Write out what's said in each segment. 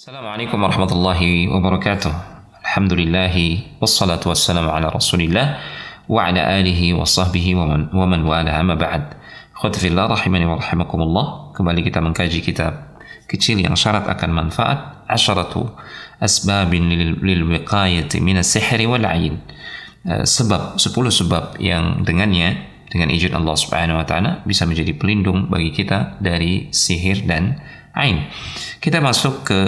Assalamualaikum warahmatullahi wabarakatuh. Alhamdulillahi wassalatu wassalamu ala rasulillah wa ala alihi wa sahbihi wa man wala amma ba'd. Khutfillah rahimani wa rahimakumullah. Kembali kita mengkaji kitab kecil yang syarat akan manfaat, Asharatu asbabin lil wiqayati minas sihri wal ain. 10 sebab yang dengannya, dengan izin Allah Subhanahu wa taala, bisa menjadi pelindung bagi kita dari sihir dan ain. Kita masuk ke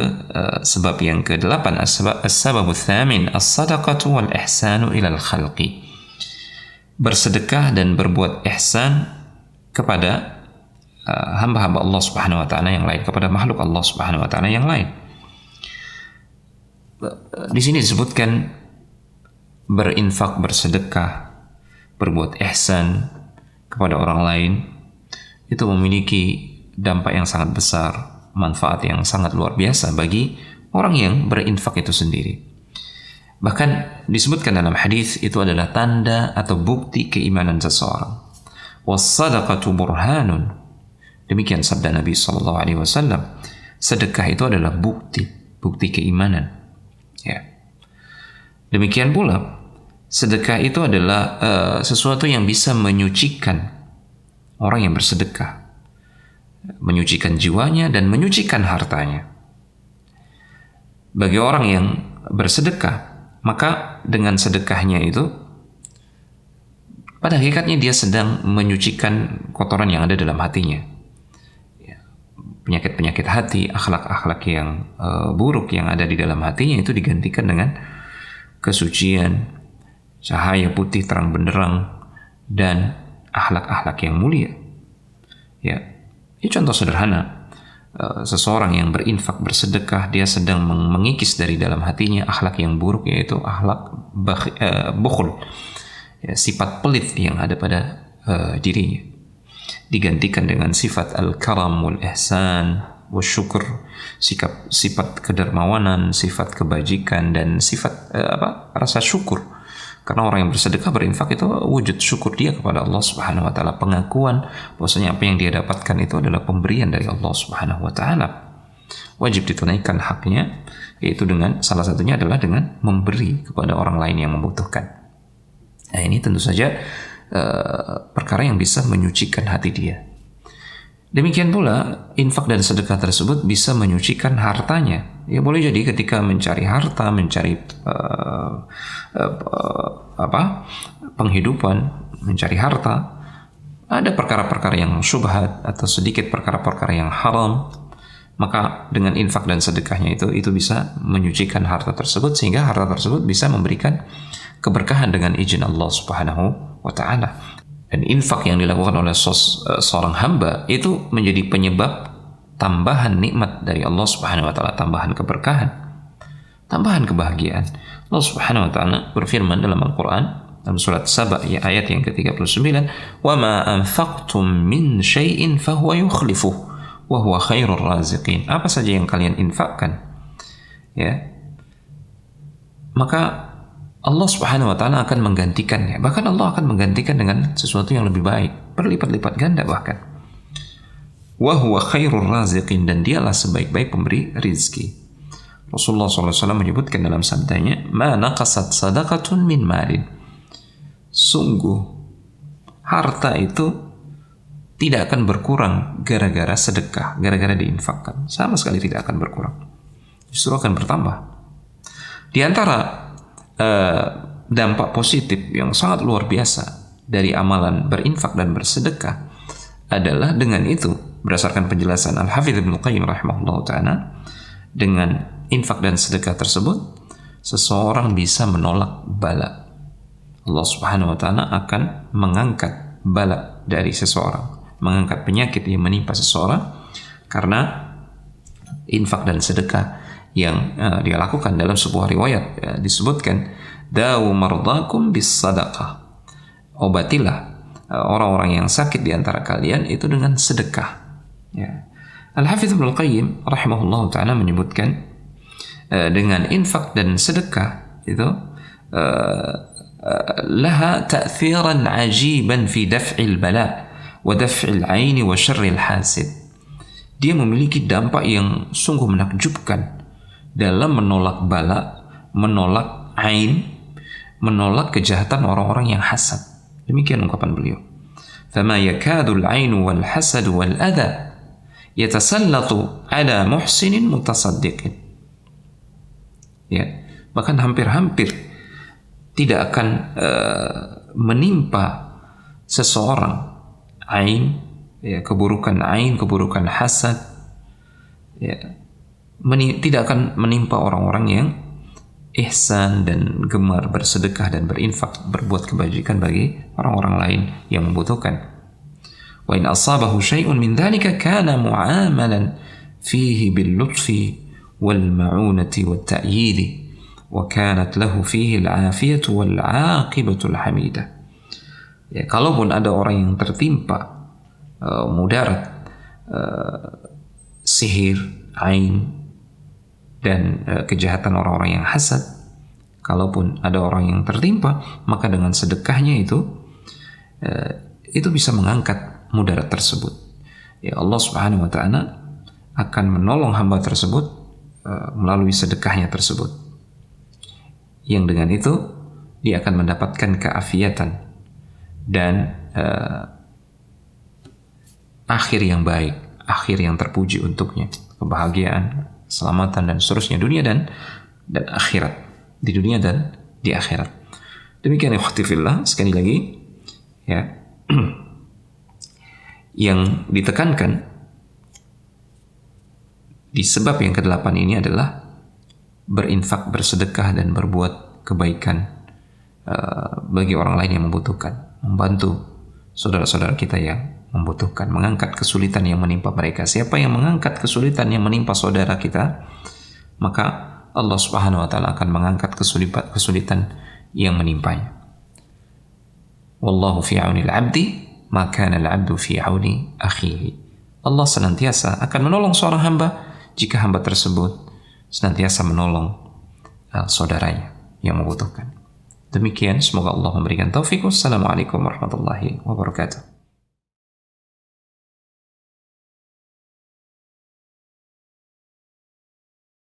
sebab yang ke-8, as-sababu tsamin, as-sadaqatu wal ihsanu ilal khalqi. Bersedekah dan berbuat ihsan kepada hamba-hamba Allah Subhanahu wa taala yang lain, kepada makhluk Allah Subhanahu wa taala yang lain. Di sini disebutkan berinfak, bersedekah, berbuat ihsan kepada orang lain itu memiliki dampak yang sangat besar, manfaat yang sangat luar biasa bagi orang yang berinfak itu sendiri. Bahkan disebutkan dalam hadis itu adalah tanda atau bukti keimanan seseorang. Was-sadaqatu burhanun. Demikian sabda Nabi sallallahu alaihi wasallam. Sedekah itu adalah bukti keimanan. Ya. Demikian pula sedekah itu adalah sesuatu yang bisa menyucikan orang yang bersedekah, menyucikan jiwanya dan menyucikan hartanya. Bagi orang yang bersedekah, maka dengan sedekahnya itu pada hakikatnya dia sedang menyucikan kotoran yang ada dalam hatinya, penyakit-penyakit hati, akhlak-akhlak yang buruk yang ada di dalam hatinya itu digantikan dengan kesucian, cahaya putih terang benderang, dan akhlak-akhlak yang mulia. Ya. Ini contoh sederhana, seseorang yang berinfak, bersedekah, dia sedang mengikis dari dalam hatinya akhlak yang buruk, yaitu akhlak bukhul, ya, sifat pelit yang ada pada dirinya, digantikan dengan sifat al-karam wal ihsan wal syukur, sifat kedermawanan, sifat kebajikan, dan sifat rasa syukur. Karena orang yang bersedekah, berinfak itu wujud syukur dia kepada Allah Subhanahu wa taala, pengakuan bahwasanya apa yang dia dapatkan itu adalah pemberian dari Allah Subhanahu wa taala. Wajib ditunaikan haknya, yaitu dengan salah satunya adalah dengan memberi kepada orang lain yang membutuhkan. Nah, ini tentu saja perkara yang bisa menyucikan hati dia. Demikian pula infak dan sedekah tersebut bisa menyucikan hartanya. Ya, boleh jadi ketika mencari harta, mencari penghidupan, mencari harta, ada perkara-perkara yang syubhat atau sedikit perkara-perkara yang haram, maka dengan infak dan sedekahnya itu bisa menyucikan harta tersebut, sehingga harta tersebut bisa memberikan keberkahan dengan izin Allah Subhanahu wa taala. Dan infak yang dilakukan oleh seorang hamba itu menjadi penyebab tambahan nikmat dari Allah Subhanahu wa taala, tambahan keberkahan, tambahan kebahagiaan. Allah Subhanahu wa taala berfirman dalam Al-Qur'an dalam surat Saba ayat yang ke-39, "Wa ma anfaqtum min syai'in fahuwa yukhlifuh wa huwa khairur raziqin." Apa saja yang kalian infakkan, ya, maka Allah Subhanahu wa taala akan menggantikannya. Bahkan Allah akan menggantikan dengan sesuatu yang lebih baik, berlipat-lipat ganda bahkan. Wa huwa khairur raziqin, dan dialah sebaik-baik pemberi rizki. Rasulullah SAW menyebutkan dalam sabdanya, "Ma naqasat sadaqatun min malin." Sungguh harta itu tidak akan berkurang gara-gara sedekah, gara-gara diinfakkan. Sama sekali tidak akan berkurang. Justru akan bertambah. Di antara dampak positif yang sangat luar biasa dari amalan berinfak dan bersedekah adalah dengan itu, berdasarkan penjelasan Al-Hafidz Ibnu Qayyim rahimahullah ta'ala, dengan infak dan sedekah tersebut seseorang bisa menolak bala. Allah Subhanahu wa ta'ala akan mengangkat bala dari seseorang, mengangkat penyakit yang menimpa seseorang karena infak dan sedekah yang dia lakukan. Dalam sebuah riwayat disebutkan, "Dawu mardakum bis sadaqah." Obatilah orang-orang yang sakit di antara kalian itu dengan sedekah. Ya. Al-Hafidz Ibnu Qayyim rahimahullah ta'ala menyebutkan dengan infak dan sedekah itu laha ta'thiran ajiban fi daf'il bala wa daf'il aini wa syarril hasid. Dia memiliki dampak yang sungguh menakjubkan dalam menolak bala, menolak ain, menolak kejahatan orang-orang yang hasad. Demikian ungkapan beliau. فَمَا يَكَادُ الْعَيْنُ وَالْحَسَدُ وَالْأَذَى يَتَسَلَّطُ عَلَى مُحْسِنٍ مُتَصَدِّقٍ. Ya, bahkan hampir-hampir tidak akan menimpa seseorang ain, ya, keburukan ain, keburukan hasad, ya, tidak akan menimpa orang-orang yang ihsan dan gemar bersedekah dan berinfak, berbuat kebajikan bagi orang-orang lain yang membutuhkan. Wa in asabahu syai'un min dzalika kana mu'amalan fihi bil lutfi wal ma'unati wat ta'yid wa kanat lahu fihi al 'afiyatu wal 'aqibatu al hamidah. Ya, kalaupun ada orang yang tertimpa mudarat, sihir, ain, dan kejahatan orang-orang yang hasad, kalaupun ada orang yang tertimpa, maka dengan sedekahnya itu bisa mengangkat mudarat tersebut. Ya, Allah Subhanahu wa Ta'ala akan menolong hamba tersebut melalui sedekahnya tersebut, yang dengan itu dia akan mendapatkan keafiatan dan akhir yang baik, akhir yang terpuji untuknya, kebahagiaan, keselamatan dan seterusnya, dunia dan akhirat, di dunia dan di akhirat. Demikian ikhwati fillah, sekali lagi ya, yang ditekankan di sebab yang ke-8 ini adalah berinfak, bersedekah dan berbuat kebaikan bagi orang lain yang membutuhkan, membantu saudara-saudara kita yang membutuhkan, mengangkat kesulitan yang menimpa mereka. Siapa yang mengangkat kesulitan yang menimpa saudara kita, maka Allah Subhanahu wa Ta'ala akan mengangkat kesulitan yang menimpanya. Wallahu fi auni al-'abdi ma kana al-'abdu fi auni akhihi. Allah senantiasa akan menolong seorang hamba jika hamba tersebut senantiasa menolong saudaranya yang membutuhkan. Demikian, semoga Allah memberikan taufik. Wassalamualaikum warahmatullahi wabarakatuh.